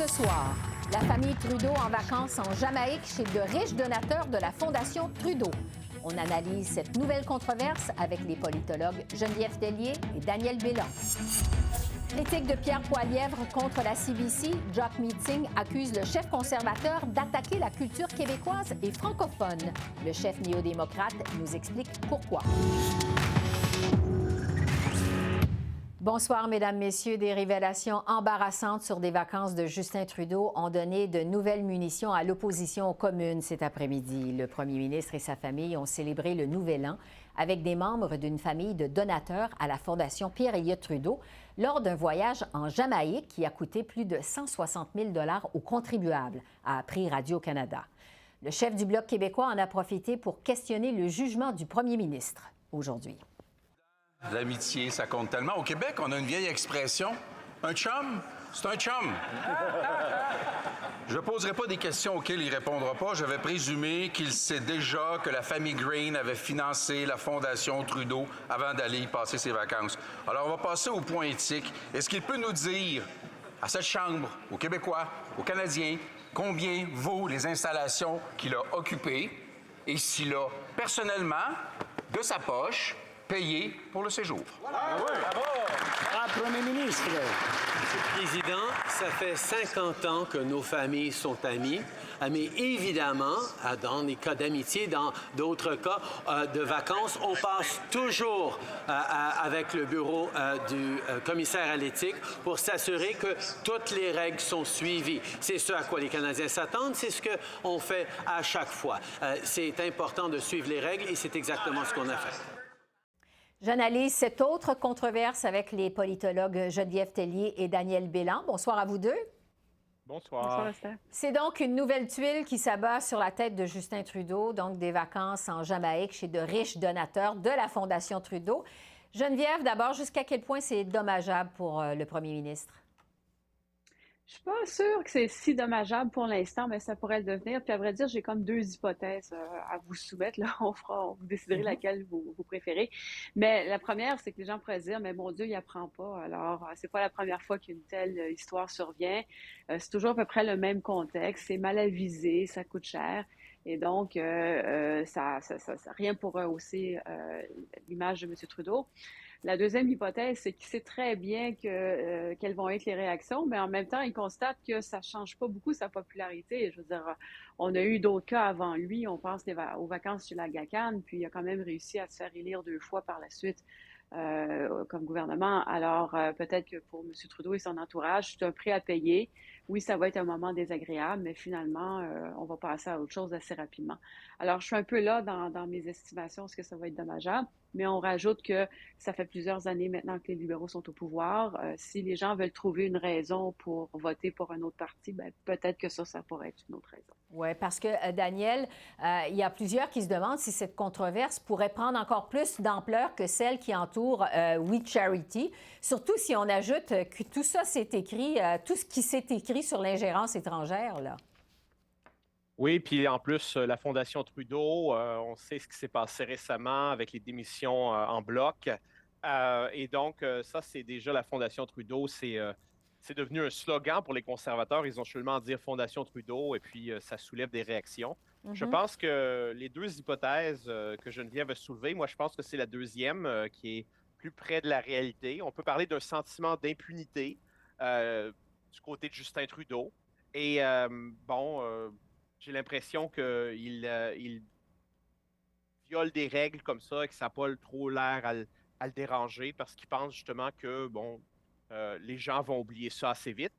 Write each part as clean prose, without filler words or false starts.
Ce soir, la famille Trudeau en vacances en Jamaïque chez de riches donateurs de la Fondation Trudeau. On analyse cette nouvelle controverse avec les politologues Geneviève Tellier et Daniel Bélan. Critique de Pierre Poilievre contre la CBC, Jock Meeting accuse le chef conservateur d'attaquer la culture québécoise et francophone. Le chef néo-démocrate nous explique pourquoi. Bonsoir, Mesdames, Messieurs. Des révélations embarrassantes sur des vacances de Justin Trudeau ont donné de nouvelles munitions à l'opposition aux communes cet après-midi. Le premier ministre et sa famille ont célébré le Nouvel An avec des membres d'une famille de donateurs à la Fondation Pierre-Éliott Trudeau lors d'un voyage en Jamaïque qui a coûté plus de 160 000 $ aux contribuables, a appris Radio-Canada. Le chef du Bloc québécois en a profité pour questionner le jugement du premier ministre aujourd'hui. L'amitié, ça compte tellement. Au Québec, on a une vieille expression. Un chum, c'est un chum. Je ne poserai pas des questions auxquelles il ne répondra pas. J'avais présumé qu'il sait déjà que la famille Green avait financé la Fondation Trudeau avant d'aller y passer ses vacances. Alors, on va passer au point éthique. Est-ce qu'il peut nous dire, à cette Chambre, aux Québécois, aux Canadiens, combien vaut les installations qu'il a occupées et s'il a, personnellement, de sa poche, payé pour le séjour? Voilà. Bravo! Premier ministre. Monsieur le Président, ça fait 50 ans que nos familles sont amies, mais évidemment, dans les cas d'amitié, dans d'autres cas de vacances, on passe toujours avec le bureau du commissaire à l'éthique pour s'assurer que toutes les règles sont suivies. C'est ce à quoi les Canadiens s'attendent, c'est ce qu'on fait à chaque fois. C'est important de suivre les règles et c'est exactement ce qu'on a fait. J'analyse cette autre controverse avec les politologues Geneviève Tellier et Daniel Bélan. Bonsoir à vous deux. Bonsoir. Bonsoir, Esther. C'est donc une nouvelle tuile qui s'abat sur la tête de Justin Trudeau, donc des vacances en Jamaïque chez de riches donateurs de la Fondation Trudeau. Geneviève, d'abord, jusqu'à quel point c'est dommageable pour le premier ministre? Je suis pas sûre que c'est si dommageable pour l'instant, mais ça pourrait le devenir. Puis à vrai dire, j'ai comme deux hypothèses à vous soumettre. Là, vous déciderez laquelle vous préférez. Mais la première, c'est que les gens pourraient se dire, mais mon Dieu, il apprend pas. Alors, c'est pas la première fois qu'une telle histoire survient. C'est toujours à peu près le même contexte. C'est mal avisé, ça coûte cher. Et donc, ça rien pour rehausser l'image de M. Trudeau. La deuxième hypothèse, c'est qu'il sait très bien quelles vont être les réactions, mais en même temps, il constate que ça change pas beaucoup sa popularité. Je veux dire, on a eu d'autres cas avant lui. On pense aux vacances chez la GACAN, puis il a quand même réussi à se faire élire 2 fois par la suite comme gouvernement. Alors, peut-être que pour M. Trudeau et son entourage, c'est un prix à payer. Oui, ça va être un moment désagréable, mais finalement, on va passer à autre chose assez rapidement. Alors, je suis un peu là dans mes estimations, est-ce que ça va être dommageable? Mais on rajoute que ça fait plusieurs années maintenant que les libéraux sont au pouvoir. Si les gens veulent trouver une raison pour voter pour un autre parti, ben, peut-être que ça pourrait être une autre raison. Oui, parce que, Daniel, il y a plusieurs qui se demandent si cette controverse pourrait prendre encore plus d'ampleur que celle qui entoure We Charity, surtout si on ajoute que tout ça s'est écrit, tout ce qui s'est écrit sur l'ingérence étrangère, là. Oui, puis en plus, la Fondation Trudeau, on sait ce qui s'est passé récemment avec les démissions en bloc. Et donc, ça, c'est déjà la Fondation Trudeau. C'est devenu un slogan pour les conservateurs. Ils ont seulement à dire Fondation Trudeau et puis ça soulève des réactions. Je pense que les deux hypothèses que Geneviève a soulevées, moi, je pense que c'est la deuxième qui est plus près de la réalité. On peut parler d'un sentiment d'impunité du côté de Justin Trudeau. Et j'ai l'impression qu'il viole des règles comme ça et que ça n'a pas trop l'air à le déranger parce qu'il pense justement que, les gens vont oublier ça assez vite.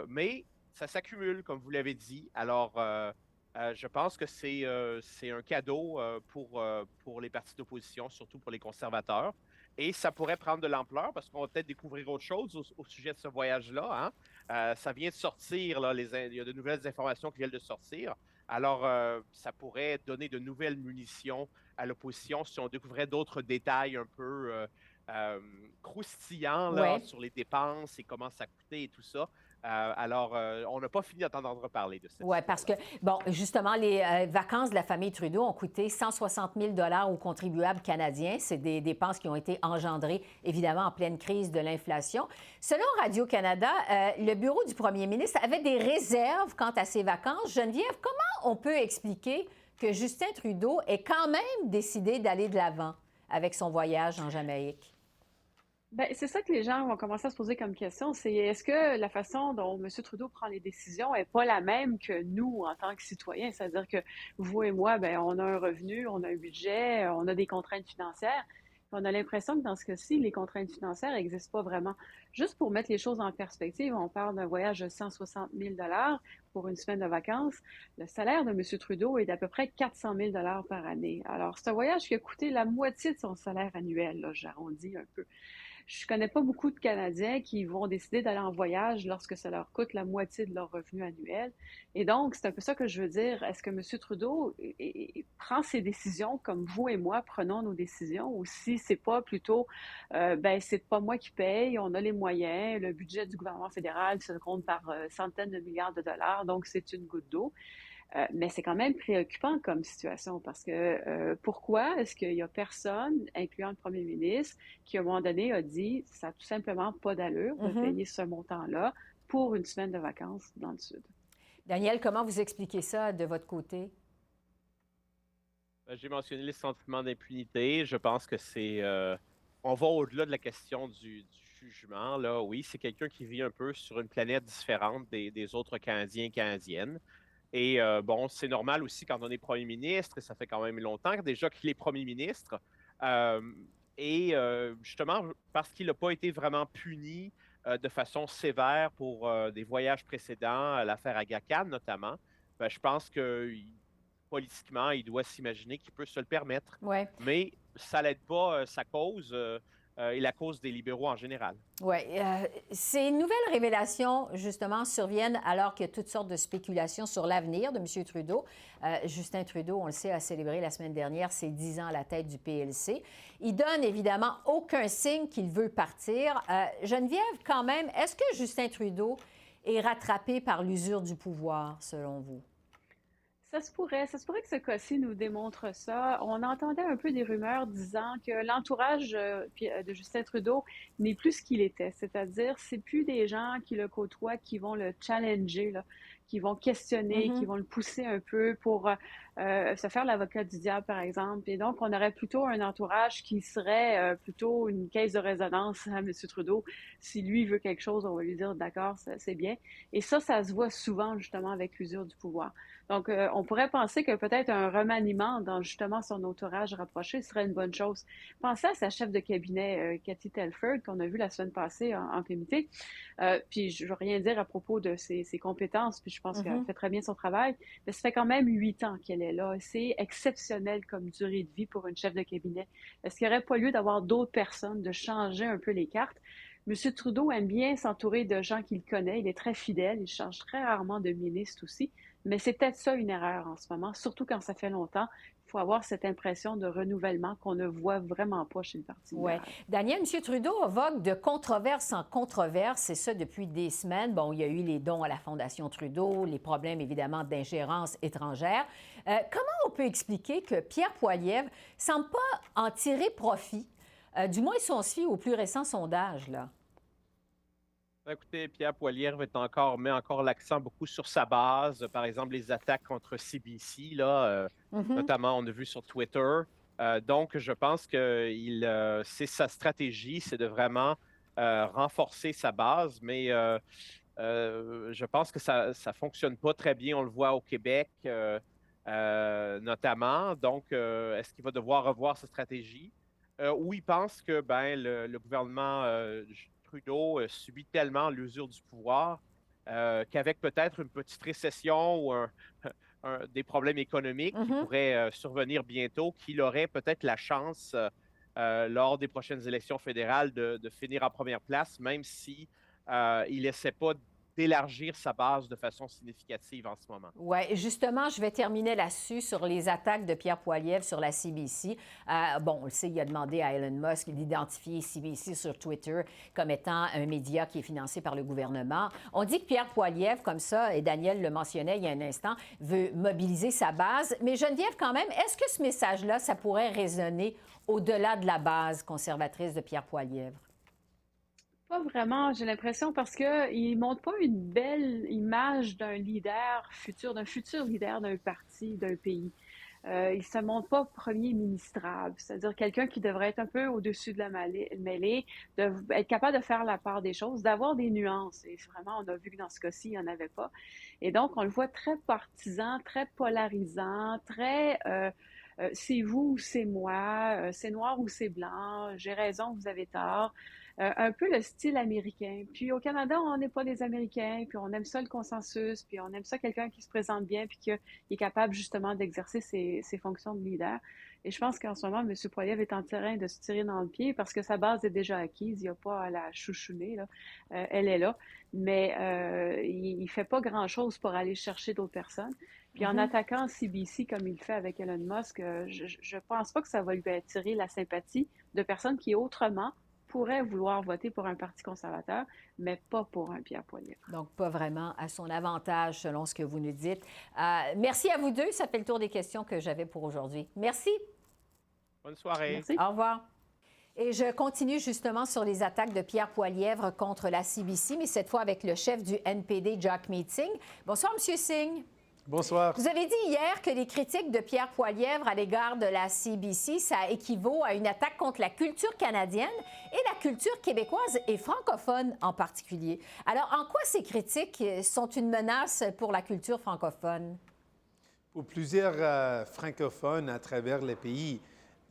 Mais ça s'accumule, comme vous l'avez dit. Alors, je pense que c'est un cadeau pour les partis d'opposition, surtout pour les conservateurs. Et ça pourrait prendre de l'ampleur parce qu'on va peut-être découvrir autre chose au sujet de ce voyage-là. Hein? Ça vient de sortir, là, il y a de nouvelles informations qui viennent de sortir. Alors, ça pourrait donner de nouvelles munitions à l'opposition si on découvrait d'autres détails un peu croustillant là, Ouais. sur les dépenses et comment ça coûtait et tout ça. On n'a pas fini d'entendre parler de cette Oui, parce que, histoire-là. bon, justement, les vacances de la famille Trudeau ont coûté 160 000 aux contribuables canadiens. C'est des dépenses qui ont été engendrées, évidemment, en pleine crise de l'inflation. Selon Radio-Canada, le bureau du premier ministre avait des réserves quant à ces vacances. Geneviève, comment on peut expliquer que Justin Trudeau ait quand même décidé d'aller de l'avant avec son voyage en Jamaïque? Ben, c'est ça que les gens vont commencer à se poser comme question, c'est est-ce que la façon dont M. Trudeau prend les décisions n'est pas la même que nous en tant que citoyens? C'est-à-dire que vous et moi, ben, on a un revenu, on a un budget, on a des contraintes financières. On a l'impression que dans ce cas-ci, les contraintes financières n'existent pas vraiment. Juste pour mettre les choses en perspective, on parle d'un voyage de 160 000 pour une semaine de vacances. Le salaire de M. Trudeau est d'à peu près 400 000 par année. Alors, c'est un voyage qui a coûté la moitié de son salaire annuel, là, j'arrondis un peu. Je connais pas beaucoup de Canadiens qui vont décider d'aller en voyage lorsque ça leur coûte la moitié de leur revenu annuel. Et donc, c'est un peu ça que je veux dire. Est-ce que M. Trudeau prend ses décisions comme vous et moi prenons nos décisions, ou si c'est pas plutôt, ben c'est pas moi qui paye, on a les moyens, le budget du gouvernement fédéral se compte par centaines de milliards de dollars, donc c'est une goutte d'eau. Mais c'est quand même préoccupant comme situation parce que pourquoi est-ce qu'il n'y a personne, incluant le premier ministre, qui à un moment donné a dit ça n'a tout simplement pas d'allure de Mhm. payer ce montant-là pour une semaine de vacances dans le Sud? Daniel, comment vous expliquez ça de votre côté? J'ai mentionné les sentiments d'impunité. Je pense que on va au-delà de la question du jugement. Là. Oui, c'est quelqu'un qui vit un peu sur une planète différente des autres Canadiens et Canadiennes. Et bon, c'est normal aussi quand on est premier ministre, et ça fait quand même longtemps déjà qu'il est premier ministre. Euh, Justement, parce qu'il n'a pas été vraiment puni de façon sévère pour des voyages précédents, l'affaire Aga Khan notamment, ben, je pense que politiquement, il doit s'imaginer qu'il peut se le permettre. Oui. Mais ça n'aide pas sa cause et la cause des libéraux en général. Oui. Ces nouvelles révélations, justement, surviennent alors qu'il y a toutes sortes de spéculations sur l'avenir de M. Trudeau. Justin Trudeau, on le sait, a célébré la semaine dernière ses 10 ans à la tête du PLC. Il donne évidemment aucun signe qu'il veut partir. Geneviève, quand même, est-ce que Justin Trudeau est rattrapé par l'usure du pouvoir, selon vous? Ça se pourrait que ce cas-ci nous démontre ça. On entendait un peu des rumeurs disant que l'entourage de Justin Trudeau n'est plus ce qu'il était. C'est-à-dire, c'est plus des gens qui le côtoient, qui vont le challenger, là, qui vont questionner, qui Mhm. vont le pousser un peu pour se faire l'avocat du diable, par exemple. Et donc, on aurait plutôt un entourage qui serait plutôt une caisse de résonance à M. Trudeau. Si lui veut quelque chose, on va lui dire d'accord, c'est bien. Et ça se voit souvent justement avec l'usure du pouvoir. Donc, on pourrait penser que peut-être un remaniement dans justement son entourage rapproché serait une bonne chose. Pensez à sa chef de cabinet, Cathy Telford, qu'on a vu la semaine passée en comité. Puis, je ne veux rien dire à propos de ses compétences, puis je pense qu'elle Mhm. fait très bien son travail, mais ça fait quand même 8 ans qu'elle est là. C'est exceptionnel comme durée de vie pour une chef de cabinet. Est-ce qu'il n'y aurait pas lieu d'avoir d'autres personnes, de changer un peu les cartes? M. Trudeau aime bien s'entourer de gens qu'il connaît. Il est très fidèle. Il change très rarement de ministre aussi. Mais c'est peut-être ça une erreur en ce moment, surtout quand ça fait longtemps. Il faut avoir cette impression de renouvellement qu'on ne voit vraiment pas chez le Parti Oui. libéral. Daniel, M. Trudeau vogue de controverse en controverse, et ça depuis des semaines. Bon, il y a eu les dons à la Fondation Trudeau, les problèmes évidemment d'ingérence étrangère. Comment on peut expliquer que Pierre Poilievre semble pas en tirer profit, du moins si on se fie au plus récent sondage, là? Écoutez, Pierre Poilievre met encore l'accent beaucoup sur sa base. Par exemple, les attaques contre CBC, là, Mhm. notamment, on a vu sur Twitter. Donc, je pense que c'est sa stratégie, c'est de vraiment renforcer sa base, mais je pense que ça ne fonctionne pas très bien. On le voit au Québec, notamment. Donc, est-ce qu'il va devoir revoir sa stratégie? Ou il pense que ben, le gouvernement Trudeau subit tellement l'usure du pouvoir qu'avec peut-être une petite récession ou des problèmes économiques qui Mhm. pourraient survenir bientôt, qu'il aurait peut-être la chance, lors des prochaines élections fédérales, de finir en première place, même si il n'essaie pas d'élargir sa base de façon significative en ce moment. Oui, justement, je vais terminer là-dessus sur les attaques de Pierre Poilievre sur la CBC. Bon, on le sait, il a demandé à Elon Musk d'identifier CBC sur Twitter comme étant un média qui est financé par le gouvernement. On dit que Pierre Poilievre, comme ça, et Daniel le mentionnait il y a un instant, veut mobiliser sa base. Mais Geneviève, quand même, est-ce que ce message-là, ça pourrait résonner au-delà de la base conservatrice de Pierre Poilievre? Pas vraiment, j'ai l'impression, parce qu'il ne montre pas une belle image d'un futur leader d'un parti, d'un pays. Il ne se montre pas premier ministrable, c'est-à-dire quelqu'un qui devrait être un peu au-dessus de la mêlée, être capable de faire la part des choses, d'avoir des nuances. Et vraiment, on a vu que dans ce cas-ci, il n'y en avait pas. Et donc, on le voit très partisan, très polarisant, très c'est vous ou c'est moi, c'est noir ou c'est blanc, j'ai raison, vous avez tort. Un peu le style américain. Puis au Canada, on n'est pas des Américains, puis on aime ça le consensus, puis on aime ça quelqu'un qui se présente bien, puis qui est capable justement d'exercer ses fonctions de leader. Et je pense qu'en ce moment, M. Poilievre est en train de se tirer dans le pied parce que sa base est déjà acquise. Il n'y a pas à la chouchouner, là. Elle est là. Mais il ne fait pas grand-chose pour aller chercher d'autres personnes. Puis en attaquant CBC comme il le fait avec Elon Musk, je ne pense pas que ça va lui attirer la sympathie de personnes qui autrement pourrait vouloir voter pour un parti conservateur, mais pas pour un Pierre Poilievre. Donc, pas vraiment à son avantage, selon ce que vous nous dites. Merci à vous deux. Ça fait le tour des questions que j'avais pour aujourd'hui. Merci. Bonne soirée. Merci. Au revoir. Et je continue justement sur les attaques de Pierre Poilievre contre la CBC, mais cette fois avec le chef du NPD, Jack Meeting. Bonsoir, M. Singh. Bonsoir. Vous avez dit hier que les critiques de Pierre Poilievre à l'égard de la CBC, ça équivaut à une attaque contre la culture canadienne et la culture québécoise et francophone en particulier. Alors, en quoi ces critiques sont une menace pour la culture francophone? Pour plusieurs francophones à travers le pays,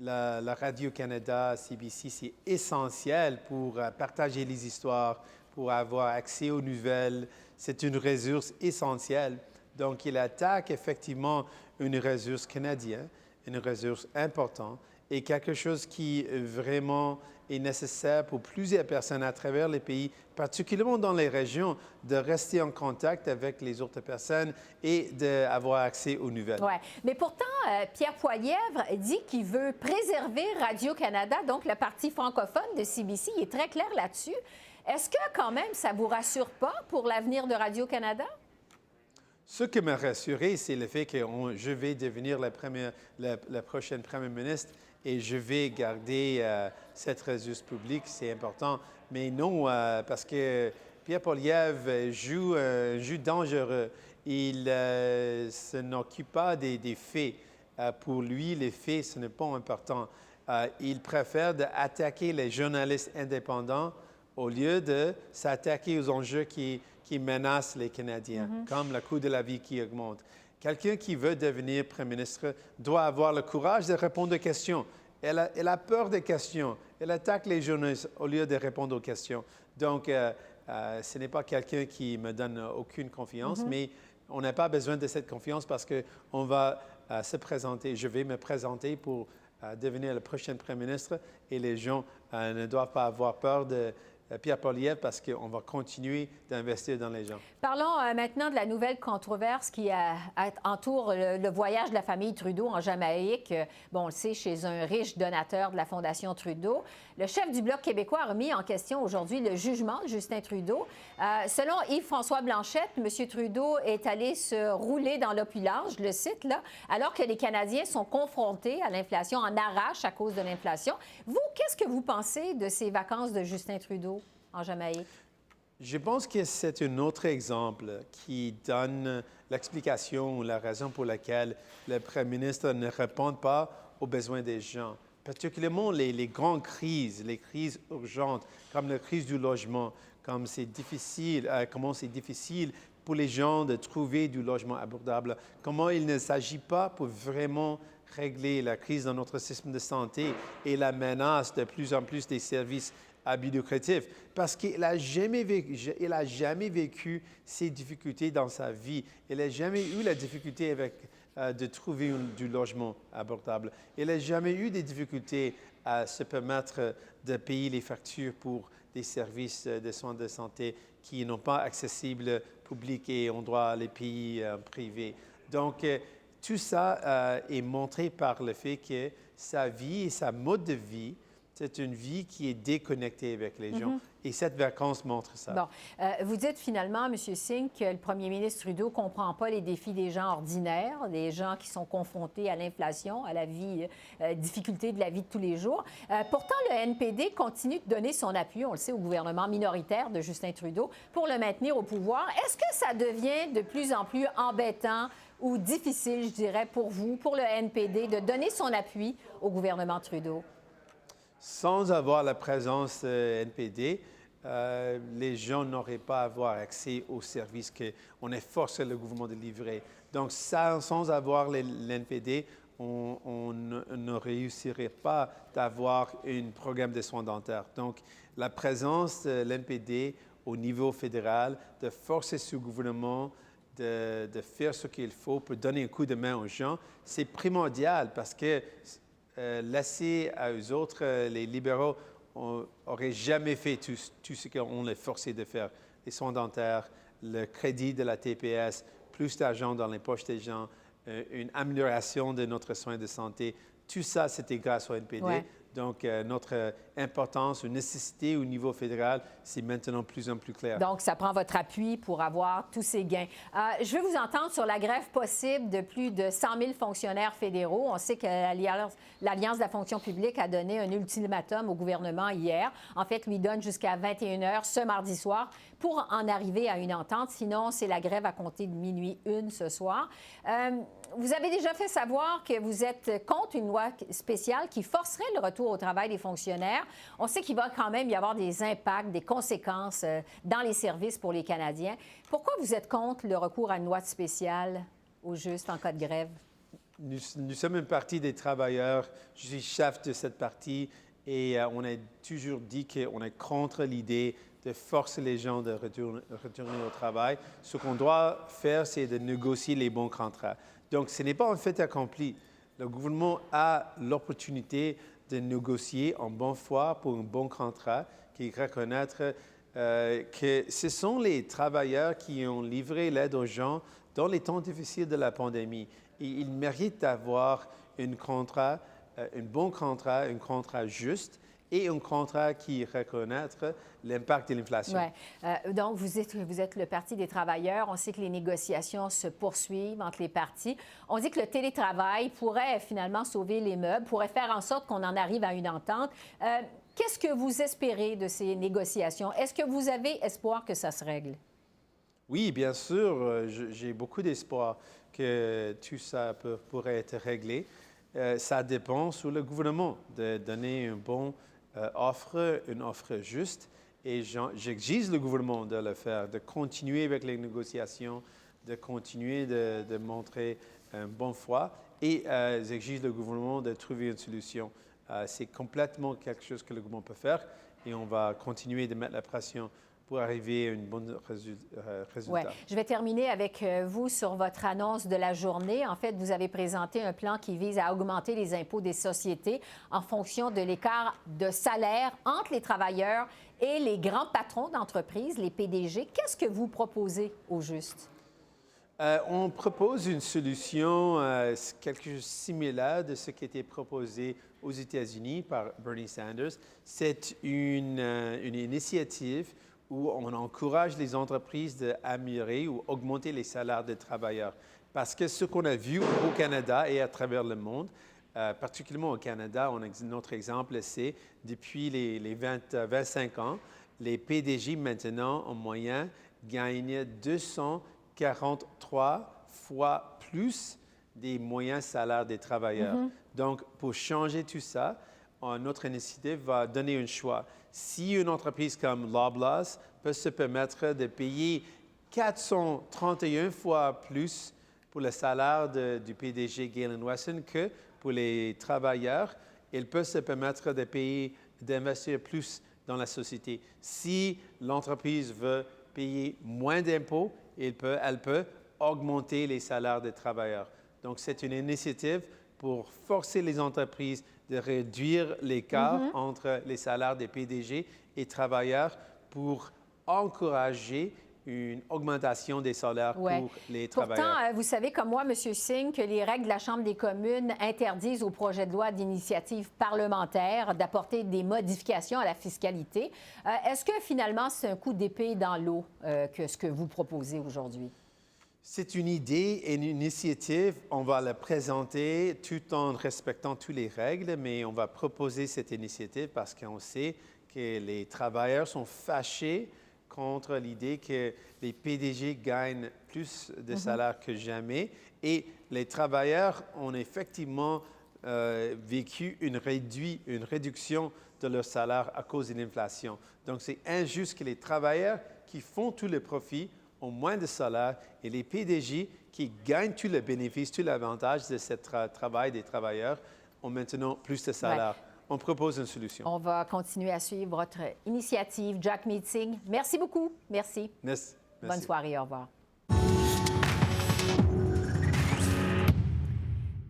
la Radio-Canada, CBC, c'est essentiel pour partager les histoires, pour avoir accès aux nouvelles. C'est une ressource essentielle. Donc, il attaque effectivement une ressource canadienne, une ressource importante et quelque chose qui vraiment est nécessaire pour plusieurs personnes à travers les pays, particulièrement dans les régions, de rester en contact avec les autres personnes et d'avoir accès aux nouvelles. Oui, mais pourtant, Pierre Poilievre dit qu'il veut préserver Radio-Canada, donc le parti francophone de CBC. Il est très clair là-dessus. Est-ce que quand même, ça ne vous rassure pas pour l'avenir de Radio-Canada? Ce qui m'a rassuré, c'est le fait que je vais devenir la prochaine première ministre et je vais garder cette ressource publique, c'est important. Mais non, parce que Pierre Poilievre joue un jeu dangereux. Il ne s'occupe pas des faits. Pour lui, les faits, ce n'est pas important. Il préfère attaquer les journalistes indépendants au lieu de s'attaquer aux enjeux qui menacent les Canadiens, comme le coût de la vie qui augmente. Quelqu'un qui veut devenir Premier ministre doit avoir le courage de répondre aux questions. Elle a peur des questions. Elle attaque les journalistes au lieu de répondre aux questions. Donc, ce n'est pas quelqu'un qui me donne aucune confiance, mais on n'a pas besoin de cette confiance parce qu'on va se présenter. Je vais me présenter pour devenir le prochain Premier ministre et les gens ne doivent pas avoir peur de Pierre Poilievre parce qu'on va continuer d'investir dans les gens. Parlons maintenant de la nouvelle controverse qui entoure le voyage de la famille Trudeau en Jamaïque. Bon, on le sait, chez un riche donateur de la Fondation Trudeau. Le chef du Bloc québécois a remis en question aujourd'hui le jugement de Justin Trudeau. Selon Yves-François Blanchette, M. Trudeau est allé se rouler dans l'opulence, je le cite là, alors que les Canadiens sont confrontés à l'inflation, en arrache à cause de l'inflation. Vous, qu'est-ce que vous pensez de ces vacances de Justin Trudeau en Jamaïque? Je pense que c'est un autre exemple qui donne l'explication ou la raison pour laquelle le Premier ministre ne répond pas aux besoins des gens. Particulièrement les grandes crises, les crises urgentes, comme la crise du logement, comment c'est difficile pour les gens de trouver du logement abordable, comment il ne s'agit pas pour vraiment régler la crise dans notre système de santé et la menace de plus en plus des services à but lucratif, parce qu'il n'a jamais vécu ces difficultés dans sa vie. Il n'a jamais eu la difficulté de trouver du logement abordable. Il n'a jamais eu des difficultés à se permettre de payer les factures pour des services de soins de santé qui n'ont pas accessibles public et on doit les pays privés. Donc, tout ça est montré par le fait que sa vie et sa mode de vie, c'est une vie qui est déconnectée avec les gens. Et cette vacance montre ça. Bon. Vous dites finalement, M. Singh, que le premier ministre Trudeau ne comprend pas les défis des gens ordinaires, des gens qui sont confrontés à l'inflation, à la vie, difficulté de la vie de tous les jours. Pourtant, le NPD continue de donner son appui, on le sait, au gouvernement minoritaire de Justin Trudeau pour le maintenir au pouvoir. Est-ce que ça devient de plus en plus embêtant ou difficile, je dirais, pour vous, pour le NPD, de donner son appui au gouvernement Trudeau? Sans avoir la présence NPD, les gens n'auraient pas à avoir accès aux services qu'on est forcé le gouvernement de livrer. Donc, sans avoir l'NPD, on ne réussirait pas d'avoir un programme de soins dentaires. Donc, la présence de l'NPD au niveau fédéral, de forcer ce gouvernement de faire ce qu'il faut pour donner un coup de main aux gens, c'est primordial parce que laisser à eux autres, les libéraux, n'auraient jamais fait tout ce qu'on les forçait de faire. Les soins dentaires, le crédit de la TPS, plus d'argent dans les poches des gens, une amélioration de notre soin de santé. Tout ça, c'était grâce au NPD. Ouais. Donc, notre importance, une nécessité au niveau fédéral, c'est maintenant plus en plus clair. Donc, ça prend votre appui pour avoir tous ces gains. Je veux vous entendre sur la grève possible de plus de 100 000 fonctionnaires fédéraux. On sait que l'Alliance de la fonction publique a donné un ultimatum au gouvernement hier. En fait, lui donne jusqu'à 21 h ce mardi soir pour en arriver à une entente. Sinon, c'est la grève à compter de minuit 1 ce soir. Vous avez déjà fait savoir que vous êtes contre une loi spéciale qui forcerait le retour au travail des fonctionnaires. On sait qu'il va quand même y avoir des impacts, des conséquences dans les services pour les Canadiens. Pourquoi vous êtes contre le recours à une loi spéciale au juste en cas de grève? Nous sommes une partie des travailleurs. Je suis chef de cette partie et on a toujours dit qu'on est contre l'idée de forcer les gens de retourner au travail. Ce qu'on doit faire, c'est de négocier les bons contrats. Donc, ce n'est pas un fait accompli. Le gouvernement a l'opportunité de négocier en bonne foi pour un bon contrat qui reconnaître que ce sont les travailleurs qui ont livré l'aide aux gens dans les temps difficiles de la pandémie. Et ils méritent d'avoir un bon contrat, un contrat juste et un contrat qui reconnaître l'impact de l'inflation. Ouais. Donc, vous êtes le Parti des travailleurs. On sait que les négociations se poursuivent entre les partis. On dit que le télétravail pourrait finalement sauver les meubles, pourrait faire en sorte qu'on en arrive à une entente. Qu'est-ce que vous espérez de ces négociations? Est-ce que vous avez espoir que ça se règle? Oui, bien sûr. J'ai beaucoup d'espoir que tout ça pourrait être réglé. Ça dépend sur le gouvernement de donner une bonne une offre juste. Et j'exige le gouvernement de le faire, de continuer avec les négociations, de continuer de montrer une bonne foi. Et j'exige le gouvernement de trouver une solution. C'est complètement quelque chose que le gouvernement peut faire. Et on va continuer de mettre la pression pour arriver à un bon résultat. Ouais. Je vais terminer avec vous sur votre annonce de la journée. En fait, vous avez présenté un plan qui vise à augmenter les impôts des sociétés en fonction de l'écart de salaire entre les travailleurs et les grands patrons d'entreprise, les PDG. Qu'est-ce que vous proposez au juste? On propose une solution quelque chose de similaire de ce qui a été proposé aux États-Unis par Bernie Sanders. C'est une initiative où on encourage les entreprises d'améliorer ou augmenter les salaires des travailleurs. Parce que ce qu'on a vu au Canada et à travers le monde, particulièrement au Canada, notre exemple, c'est depuis les 25 ans, les PDG maintenant, en moyenne, gagnent 243 fois plus des moyens salaires des travailleurs. Donc, pour changer tout ça, notre initiative va donner un choix. Si une entreprise comme Loblaws peut se permettre de payer 431 fois plus pour le salaire du PDG Galen Weston que pour les travailleurs, elle peut se permettre de payer, d'investir plus dans la société. Si l'entreprise veut payer moins d'impôts, elle peut augmenter les salaires des travailleurs. Donc, c'est une initiative pour forcer les entreprises de réduire l'écart entre les salaires des PDG et travailleurs pour encourager une augmentation des salaires Ouais. pour les travailleurs. Pourtant, vous savez comme moi, M. Singh, que les règles de la Chambre des communes interdisent au projet de loi d'initiative parlementaire d'apporter des modifications à la fiscalité. Est-ce que finalement, c'est un coup d'épée dans l'eau que ce que vous proposez aujourd'hui? C'est une idée et une initiative. On va la présenter tout en respectant toutes les règles, mais on va proposer cette initiative parce qu'on sait que les travailleurs sont fâchés contre l'idée que les PDG gagnent plus de salaire que jamais. Et les travailleurs ont effectivement vécu une réduction de leur salaire à cause de l'inflation. Donc, c'est injuste que les travailleurs qui font tout le profit ont moins de salaire et les PDG qui gagnent tout le bénéfice, tout l'avantage de ce travail des travailleurs ont maintenant plus de salaire. Ouais. On propose une solution. On va continuer à suivre votre initiative, Jack Meeting. Merci beaucoup. Merci. Merci. Bonne soirée. Au revoir.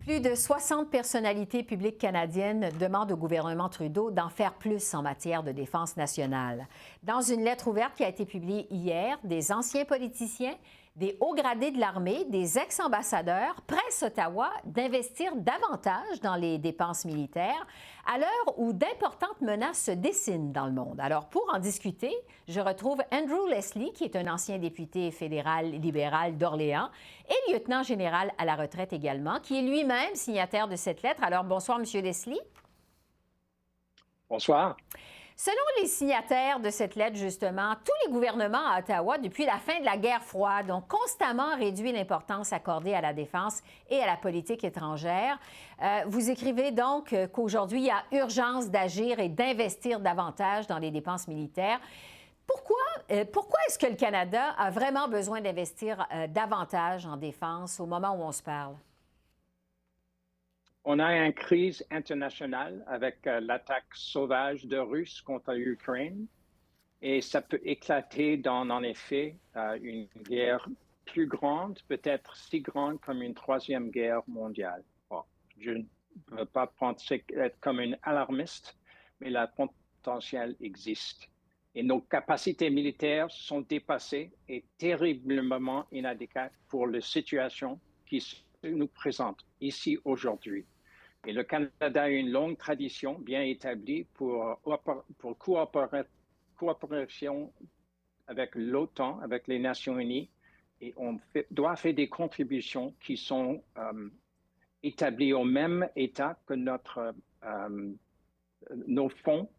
Plus de 60 personnalités publiques canadiennes demandent au gouvernement Trudeau d'en faire plus en matière de défense nationale. Dans une lettre ouverte qui a été publiée hier, des anciens politiciens, des hauts gradés de l'armée, des ex-ambassadeurs pressent Ottawa d'investir davantage dans les dépenses militaires à l'heure où d'importantes menaces se dessinent dans le monde. Alors, pour en discuter, je retrouve Andrew Leslie, qui est un ancien député fédéral libéral d'Orléans et lieutenant général à la retraite également, qui est lui-même signataire de cette lettre. Alors, bonsoir, M. Leslie. Bonsoir. Selon les signataires de cette lettre, justement, tous les gouvernements à Ottawa, depuis la fin de la guerre froide, ont constamment réduit l'importance accordée à la défense et à la politique étrangère. Vous écrivez donc qu'aujourd'hui, il y a urgence d'agir et d'investir davantage dans les dépenses militaires. Pourquoi est-ce que le Canada a vraiment besoin d'investir davantage en défense au moment où on se parle? On a une crise internationale avec l'attaque sauvage de Russes contre l'Ukraine et ça peut éclater dans, en effet, une guerre plus grande, peut-être si grande comme une troisième guerre mondiale. Bon, je ne veux pas penser être comme une alarmiste, mais le potentiel existe. Et nos capacités militaires sont dépassées et terriblement inadéquates pour la situation qui se nous présente ici aujourd'hui. Et le Canada a une longue tradition bien établie pour coopération avec l'OTAN, avec les Nations Unies, et on doit faire des contributions qui sont établies au même état que nos fonds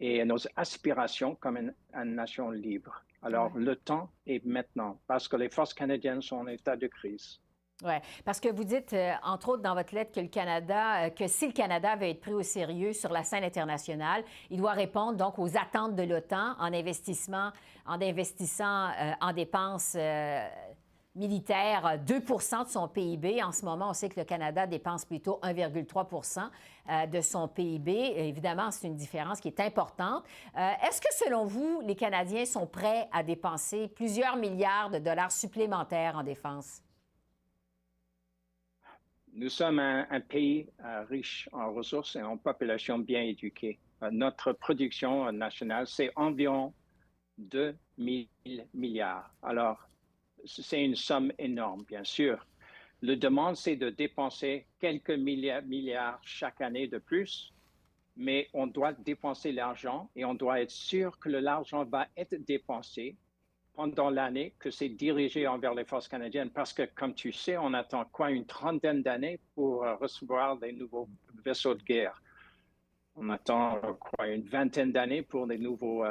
et nos aspirations comme une nation libre. Alors, le temps est maintenant, parce que les forces canadiennes sont en état de crise. Oui, parce que vous dites, entre autres, dans votre lettre, que si le Canada veut être pris au sérieux sur la scène internationale, il doit répondre donc aux attentes de l'OTAN en investissant en dépenses militaires 2 de son PIB. En ce moment, on sait que le Canada dépense plutôt 1,3 de son PIB. Évidemment, c'est une différence qui est importante. Est-ce que, selon vous, les Canadiens sont prêts à dépenser plusieurs milliards de dollars supplémentaires en défense? Nous sommes un pays riche en ressources et en population bien éduquée. Notre production nationale, c'est environ 2 000 milliards. Alors, c'est une somme énorme, bien sûr. La demande, c'est de dépenser quelques milliards chaque année de plus, mais on doit dépenser l'argent et on doit être sûr que l'argent va être dépensé pendant l'année, que c'est dirigé envers les forces canadiennes. Parce que, comme tu sais, on attend une trentaine d'années pour recevoir des nouveaux vaisseaux de guerre. On attend une vingtaine d'années pour des nouveaux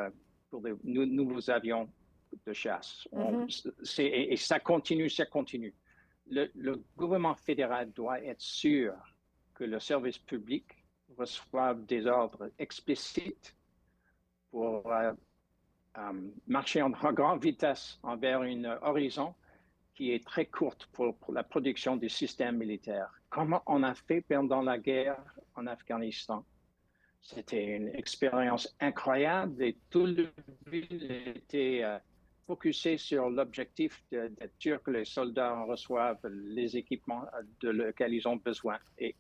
avions de chasse. Et ça continue. Le gouvernement fédéral doit être sûr que le service public reçoive des ordres explicites pour marcher en grande vitesse envers un horizon qui est très courte pour la production du système militaire. Comment on a fait pendant la guerre en Afghanistan? C'était une expérience incroyable et tout le but était focusé sur l'objectif d'être sûr que les soldats reçoivent les équipements de lesquels ils ont besoin. Et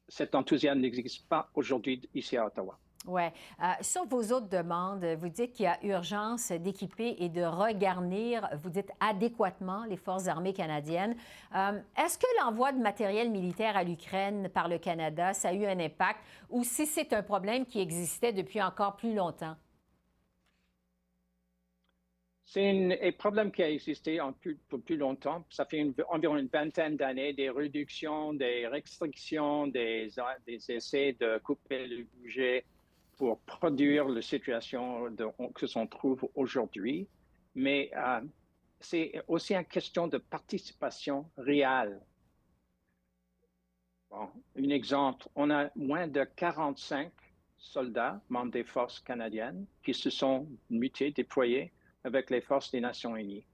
cet enthousiasme n'existe pas aujourd'hui ici à Ottawa. Oui. Sur vos autres demandes, vous dites qu'il y a urgence d'équiper et de regarnir, vous dites adéquatement, les forces armées canadiennes. Est-ce que l'envoi de matériel militaire à l'Ukraine par le Canada, ça a eu un impact ou si c'est un problème qui existait depuis encore plus longtemps? C'est un problème qui a existé pour plus longtemps. Ça fait environ une vingtaine d'années, des réductions, des restrictions, des essais de couper le budget pour produire la situation que l'on trouve aujourd'hui. Mais c'est aussi une question de participation réelle. Bon, un exemple, on a moins de 45 soldats, membres des forces canadiennes, qui se sont mutés, déployés avec les forces des Nations unies.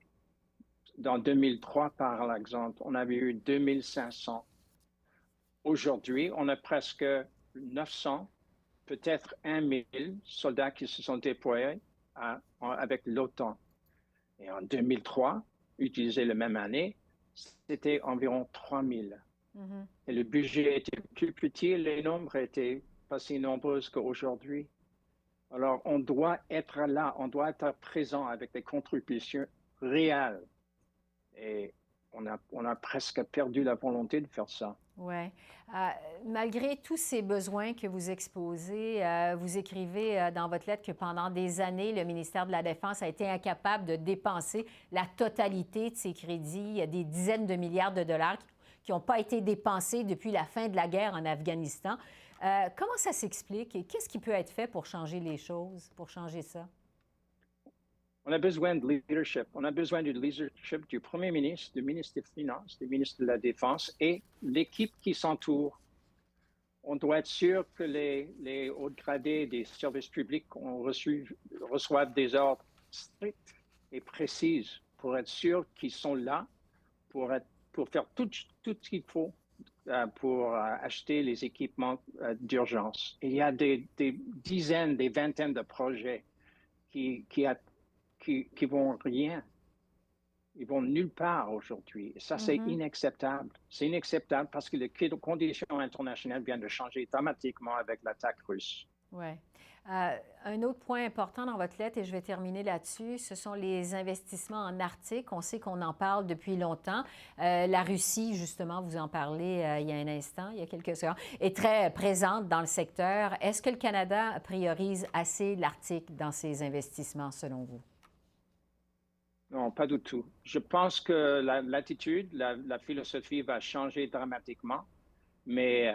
Dans 2003, par exemple, on avait eu 2500. Aujourd'hui, on a presque 900, peut-être 1000 soldats qui se sont déployés avec l'OTAN. Et en 2003, utilisé la même année, c'était environ 3000. Et le budget était plus petit, les nombres étaient pas si nombreux qu'aujourd'hui. Alors, on doit être là, on doit être présent avec des contributions réelles. Et on a presque perdu la volonté de faire ça. Oui. Malgré tous ces besoins que vous exposez, vous écrivez dans votre lettre que pendant des années, le ministère de la Défense a été incapable de dépenser la totalité de ses crédits. Il y a des dizaines de milliards de dollars qui n'ont pas été dépensés depuis la fin de la guerre en Afghanistan. Comment ça s'explique et qu'est-ce qui peut être fait pour changer les choses, pour changer ça? On a besoin de leadership. On a besoin du leadership du Premier ministre, du ministre des Finances, du ministre de la Défense et l'équipe qui s'entoure. On doit être sûr que les hauts gradés des services publics reçoivent des ordres stricts et précis pour être sûr qu'ils sont là pour faire tout ce qu'il faut pour acheter les équipements d'urgence. Il y a des dizaines, des vingtaines de projets qui vont rien. Ils vont nulle part aujourd'hui. Et ça, c'est inacceptable. C'est inacceptable parce que les conditions internationales viennent de changer dramatiquement avec l'attaque russe. Oui. Un autre point important dans votre lettre, et je vais terminer là-dessus, ce sont les investissements en Arctique. On sait qu'on en parle depuis longtemps. La Russie, justement, vous en parlez il y a un instant, il y a quelques heures, est très présente dans le secteur. Est-ce que le Canada priorise assez l'Arctique dans ses investissements, selon vous? Non, pas du tout. Je pense que l'attitude, la philosophie va changer dramatiquement. Mais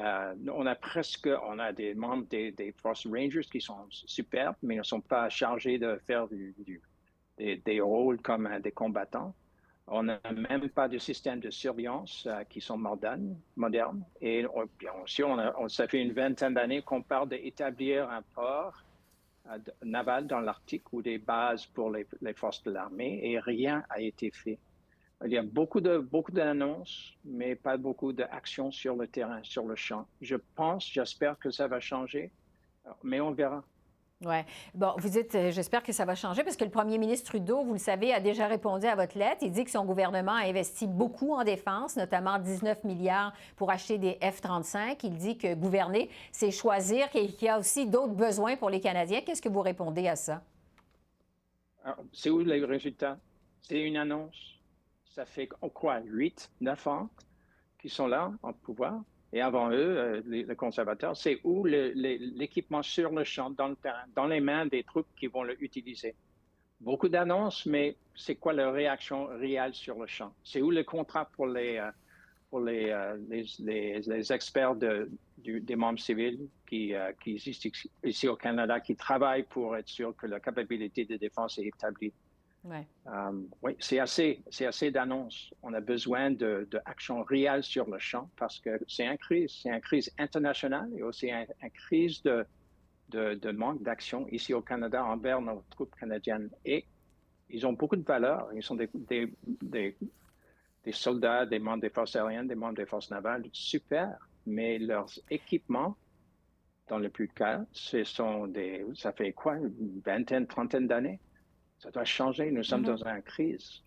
on a des membres des Force Rangers qui sont superbes, mais ils ne sont pas chargés de faire des rôles comme des combattants. On n'a même pas de système de surveillance qui sont modernes. Et bien sûr, ça fait une vingtaine d'années qu'on parle d'établir un port naval dans l'Arctique ou des bases pour les forces de l'armée et rien n'a été fait. Il y a beaucoup d'annonces, mais pas beaucoup d'actions sur le terrain, sur le champ. J'espère que ça va changer, mais on verra. Oui. Bon, vous dites, j'espère que ça va changer parce que le premier ministre Trudeau, vous le savez, a déjà répondu à votre lettre. Il dit que son gouvernement a investi beaucoup en défense, notamment 19 milliards pour acheter des F-35. Il dit que gouverner, c'est choisir, qu'il y a aussi d'autres besoins pour les Canadiens. Qu'est-ce que vous répondez à ça? C'est où les résultats? C'est une annonce. Ça fait quoi, 8, 9 ans qu'ils sont là en pouvoir. Et avant eux, les conservateurs, c'est où l'équipement sur le champ, dans le terrain, dans les mains des troupes qui vont l'utiliser. Beaucoup d'annonces, mais c'est quoi leur réaction réelle sur le champ? C'est où le contrat pour les experts des membres civils qui existent ici au Canada, qui travaillent pour être sûr que la capacité de défense est établie? Ouais. Oui, c'est assez d'annonces. On a besoin d'actions réelles sur le champ parce que c'est une crise internationale et aussi une crise de manque d'action ici au Canada envers nos troupes canadiennes. Et ils ont beaucoup de valeur. Ils sont des soldats, des membres des forces aériennes, des membres des forces navales, super. Mais leurs équipements, dans le plus cas, ça fait quoi, une vingtaine, trentaine d'années? Ça doit changer. Nous sommes dans une crise.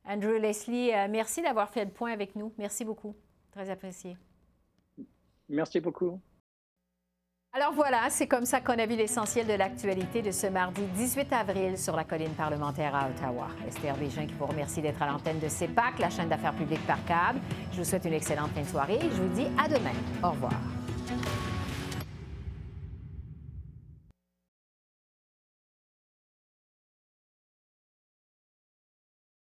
Andrew Leslie, merci d'avoir fait le point avec nous. Merci beaucoup. Très apprécié. Merci beaucoup. Alors voilà, c'est comme ça qu'on a vu l'essentiel de l'actualité de ce mardi 18 avril sur la colline parlementaire à Ottawa. Esther Bégin qui vous remercie d'être à l'antenne de CEPAC, la chaîne d'affaires publiques par câble. Je vous souhaite une excellente fin de soirée et je vous dis à demain. Au revoir.